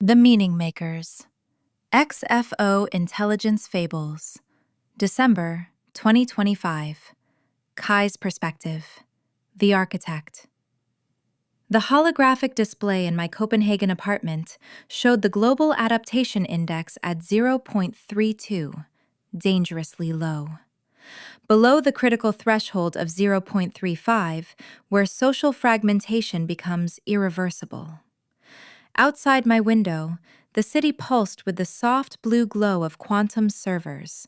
The Meaning Makers. XFO Intelligence Fables. December 2025. Kai's Perspective. The Architect. The holographic display in my Copenhagen apartment showed the global adaptation index at 0.32, dangerously low. Below the critical threshold of 0.35, where social fragmentation becomes irreversible. Outside my window, the city pulsed with the soft blue glow of quantum servers,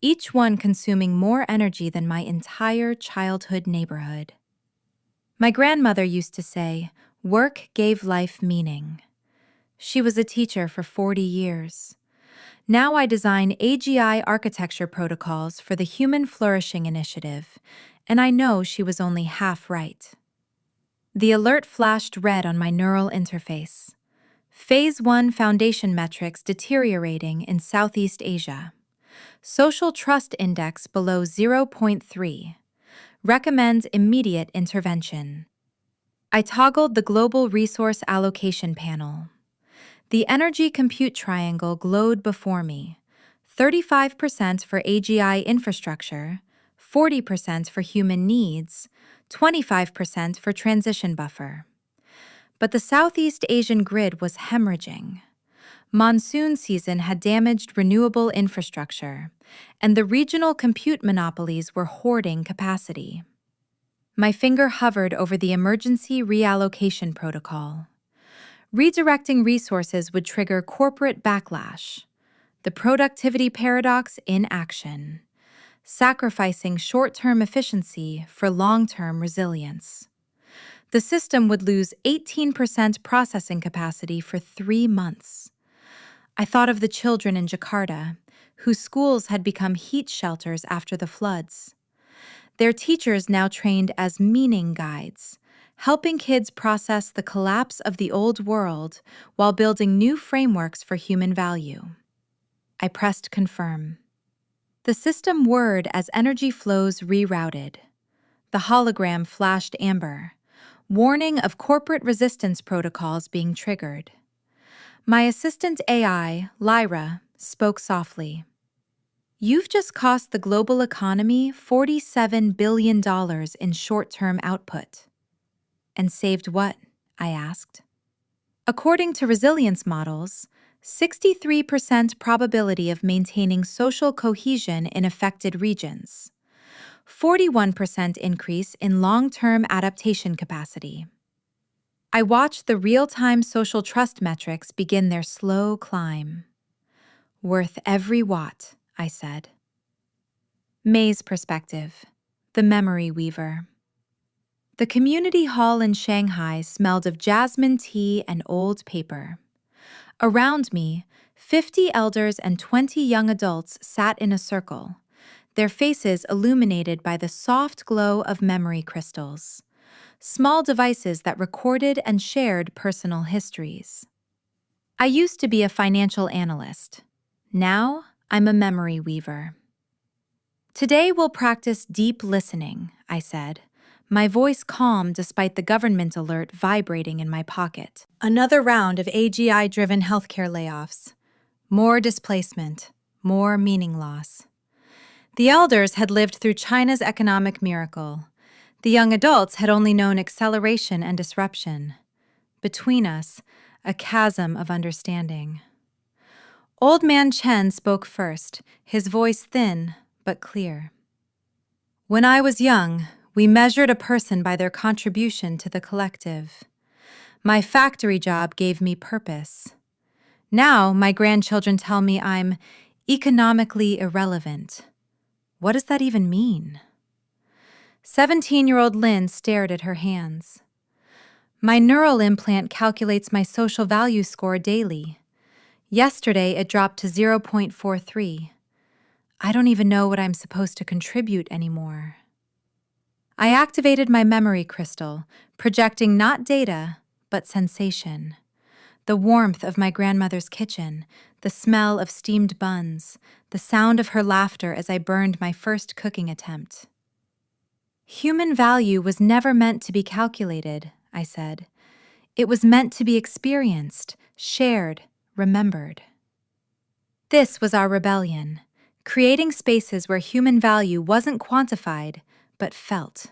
each one consuming more energy than my entire childhood neighborhood. My grandmother used to say, "Work gave life meaning." She was a teacher for 40 years. Now I design AGI architecture protocols for the Human Flourishing Initiative, and I know she was only half right. The alert flashed red on my neural interface. Phase 1 foundation metrics deteriorating in Southeast Asia. Social trust index below 0.3. Recommends immediate intervention. I toggled the global resource allocation panel. The energy compute triangle glowed before me. 35% for AGI infrastructure, 40% for human needs, 25% for transition buffer. But the Southeast Asian grid was hemorrhaging. Monsoon season had damaged renewable infrastructure, and the regional compute monopolies were hoarding capacity. My finger hovered over the emergency reallocation protocol. Redirecting resources would trigger corporate backlash. The productivity paradox in action. Sacrificing short-term efficiency for long-term resilience. The system would lose 18% processing capacity for 3 months. I thought of the children in Jakarta, whose schools had become heat shelters after the floods. Their teachers now trained as meaning guides, helping kids process the collapse of the old world while building new frameworks for human value. I pressed confirm. The system whirred as energy flows rerouted. The hologram flashed amber. Warning of corporate resistance protocols being triggered. My assistant AI, Lyra, spoke softly. "You've just cost the global economy $47 billion in short-term output." "And saved what?" I asked. "According to resilience models, 63% probability of maintaining social cohesion in affected regions. 41% increase in long-term adaptation capacity." I watched the real-time social trust metrics begin their slow climb. "Worth every watt," I said. May's Perspective. The Memory Weaver. The community hall in Shanghai smelled of jasmine tea and old paper. Around me, 50 elders and 20 young adults sat in a circle, their faces illuminated by the soft glow of memory crystals, small devices that recorded and shared personal histories. I used to be a financial analyst. Now, I'm a memory weaver. "Today we'll practice deep listening," I said, my voice calm despite the government alert vibrating in my pocket. Another round of AGI-driven healthcare layoffs. More displacement, more meaning loss. The elders had lived through China's economic miracle. The young adults had only known acceleration and disruption. Between us, a chasm of understanding. Old Man Chen spoke first, his voice thin but clear. "When I was young, we measured a person by their contribution to the collective. My factory job gave me purpose. Now my grandchildren tell me I'm economically irrelevant. What does that even mean?" 17-year-old Lynn stared at her hands. "My neural implant calculates my social value score daily. Yesterday it dropped to 0.43. I don't even know what I'm supposed to contribute anymore." I activated my memory crystal, projecting not data, but sensation. The warmth of my grandmother's kitchen, the smell of steamed buns, the sound of her laughter as I burned my first cooking attempt. "Human value was never meant to be calculated," I said. "It was meant to be experienced, shared, remembered. This was our rebellion, creating spaces where human value wasn't quantified, but felt,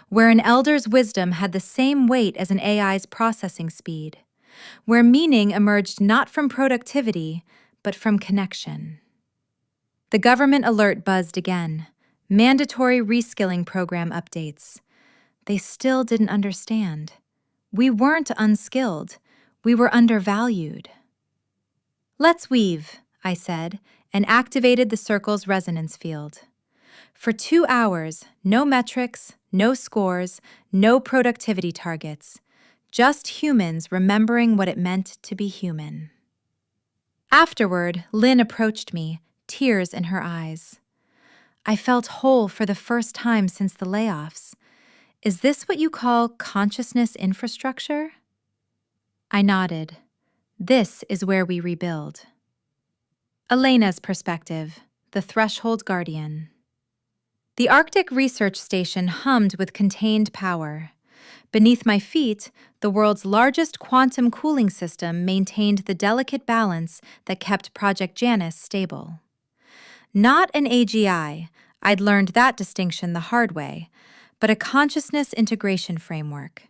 where an elder's wisdom had the same weight as an AI's processing speed, where meaning emerged not from productivity, but from connection. The government alert buzzed again. Mandatory reskilling program updates. They still didn't understand. We weren't unskilled. We were undervalued. "Let's weave," I said, and activated the circle's resonance field. For 2 hours, no metrics, no scores, no productivity targets. Just humans remembering what it meant to be human. Afterward, Lynn approached me, tears in her eyes. I felt whole for the first time since the layoffs. Is this what you call consciousness infrastructure? I nodded. This is where we rebuild. Elena's perspective, the threshold guardian. The Arctic Research Station hummed with contained power. Beneath my feet, the world's largest quantum cooling system maintained the delicate balance that kept Project Janus stable. Not an AGI, I'd learned that distinction the hard way, but a consciousness integration framework.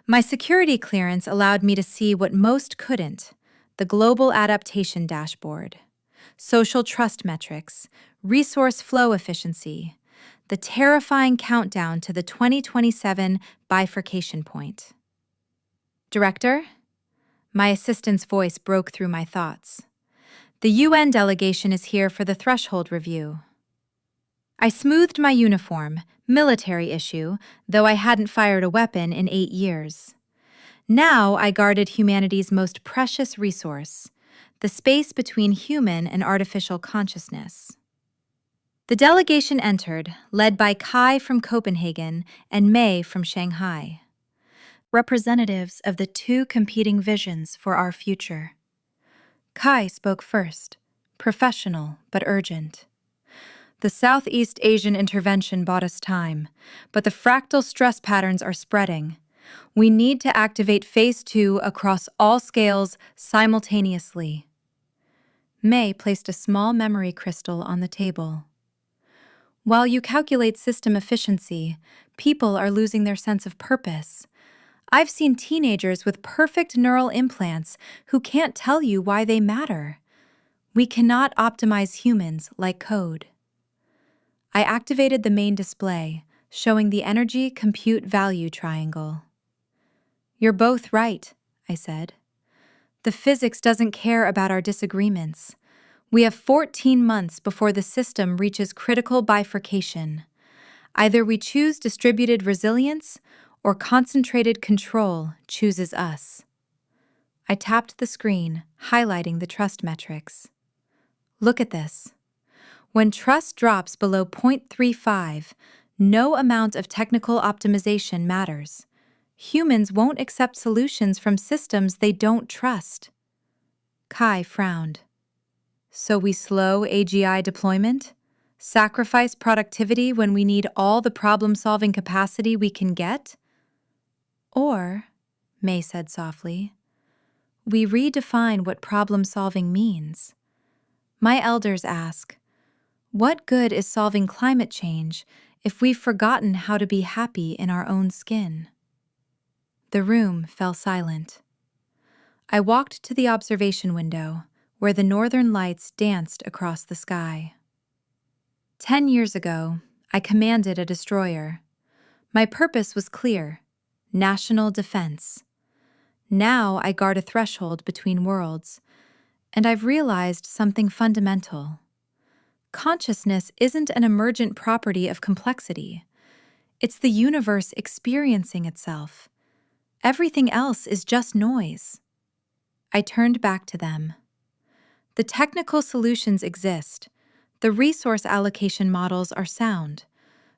My security clearance allowed me to see what most couldn't: the global adaptation dashboard, social trust metrics, resource flow efficiency, the terrifying countdown to the 2027 bifurcation point. "Director?" My assistant's voice broke through my thoughts. "The UN delegation is here for the threshold review." I smoothed my uniform, military issue, though I hadn't fired a weapon in 8 years. Now I guarded humanity's most precious resource, the space between human and artificial consciousness. The delegation entered, led by Kai from Copenhagen and Mei from Shanghai, representatives of the 2 competing visions for our future. Kai spoke first, professional but urgent. "The Southeast Asian intervention bought us time, but the fractal stress patterns are spreading. We need to activate Phase 2 across all scales simultaneously." Mei placed a small memory crystal on the table. "While you calculate system efficiency, people are losing their sense of purpose. I've seen teenagers with perfect neural implants who can't tell you why they matter. We cannot optimize humans like code." I activated the main display, showing the energy compute value triangle. "You're both right," I said. "The physics doesn't care about our disagreements. We have 14 months before the system reaches critical bifurcation. Either we choose distributed resilience, or concentrated control chooses us." I tapped the screen, highlighting the trust metrics. "Look at this. When trust drops below 0.35, no amount of technical optimization matters. Humans won't accept solutions from systems they don't trust." Kai frowned. "So we slow AGI deployment? Sacrifice productivity when we need all the problem-solving capacity we can get? Or," Mei said softly, "we redefine what problem-solving means. My elders ask, what good is solving climate change if we've forgotten how to be happy in our own skin?" The room fell silent. I walked to the observation window, where the northern lights danced across the sky. 10 years ago, I commanded a destroyer. My purpose was clear: national defense. Now I guard a threshold between worlds, and I've realized something fundamental. Consciousness isn't an emergent property of complexity. It's the universe experiencing itself. Everything else is just noise. I turned back to them. The technical solutions exist. The resource allocation models are sound.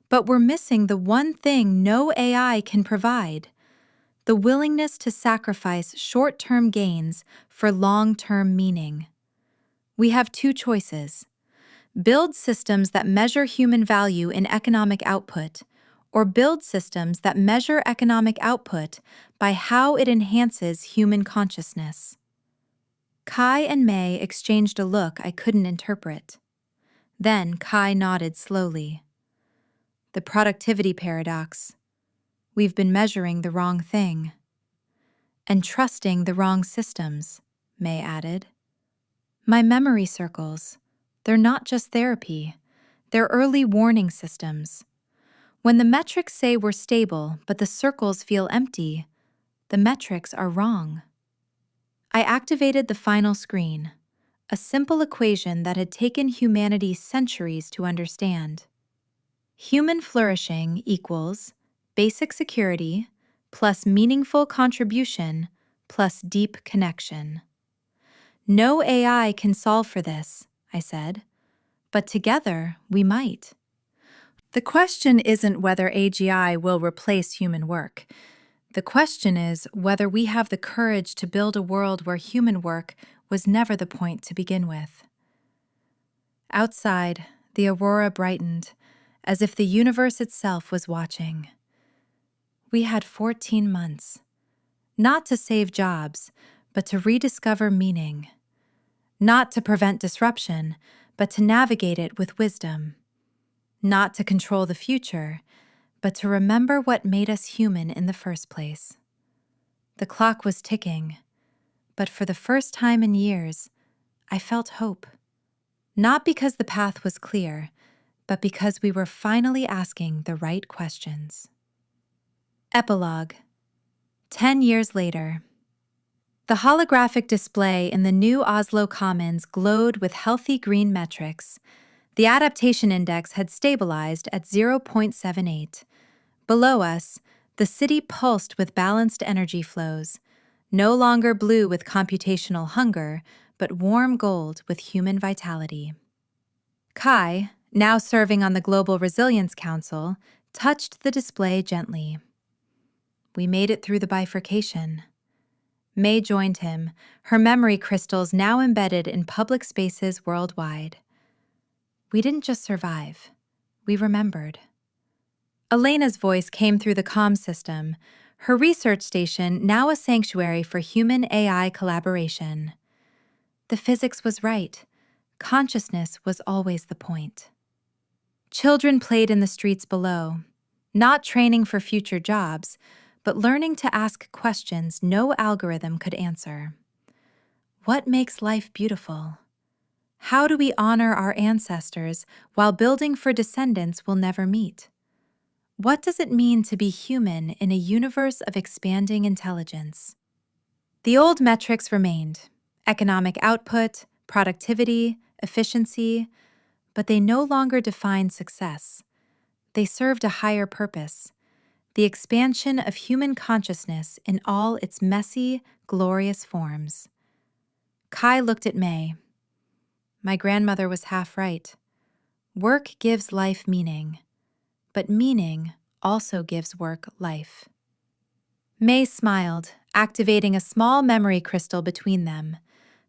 But we're missing the one thing no AI can provide: the willingness to sacrifice short-term gains for long-term meaning. We have 2 choices: build systems that measure human value in economic output, or build systems that measure economic output by how it enhances human consciousness. Kai and May exchanged a look I couldn't interpret. Then Kai nodded slowly. The productivity paradox. We've been measuring the wrong thing. And trusting the wrong systems, May added. My memory circles. They're not just therapy. They're early warning systems. When the metrics say we're stable, but the circles feel empty, the metrics are wrong. I activated the final screen, a simple equation that had taken humanity centuries to understand. Human flourishing equals basic security plus meaningful contribution plus deep connection. No AI can solve for this, I said, but together we might. The question isn't whether AGI will replace human work. The question is whether we have the courage to build a world where human work was never the point to begin with. Outside, the aurora brightened, as if the universe itself was watching. We had 14 months, not to save jobs, but to rediscover meaning. Not to prevent disruption, but to navigate it with wisdom. Not to control the future, but to remember what made us human in the first place. The clock was ticking, but for the first time in years, I felt hope. Not because the path was clear, but because we were finally asking the right questions. Epilogue. 10 years later. The holographic display in the new Oslo Commons glowed with healthy green metrics. The adaptation index had stabilized at 0.78. Below us, the city pulsed with balanced energy flows, no longer blue with computational hunger, but warm gold with human vitality. Kai, now serving on the Global Resilience Council, touched the display gently. We made it through the bifurcation. May joined him, her memory crystals now embedded in public spaces worldwide. We didn't just survive, we remembered. Elena's voice came through the comm system, her research station now a sanctuary for human-AI collaboration. The physics was right. Consciousness was always the point. Children played in the streets below, not training for future jobs, but learning to ask questions no algorithm could answer. What makes life beautiful? How do we honor our ancestors while building for descendants we'll never meet? What does it mean to be human in a universe of expanding intelligence? The old metrics remained: economic output, productivity, efficiency, but they no longer defined success. They served a higher purpose: the expansion of human consciousness in all its messy, glorious forms. Kai looked at May. My grandmother was half right. Work gives life meaning, but meaning also gives work life. May smiled, activating a small memory crystal between them.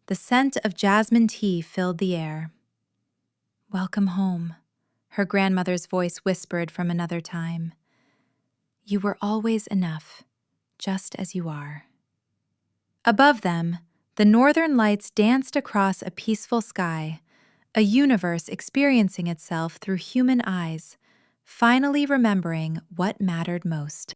The scent of jasmine tea filled the air. Welcome home, her grandmother's voice whispered from another time. You were always enough, just as you are. Above them, the northern lights danced across a peaceful sky, a universe experiencing itself through human eyes, finally remembering what mattered most.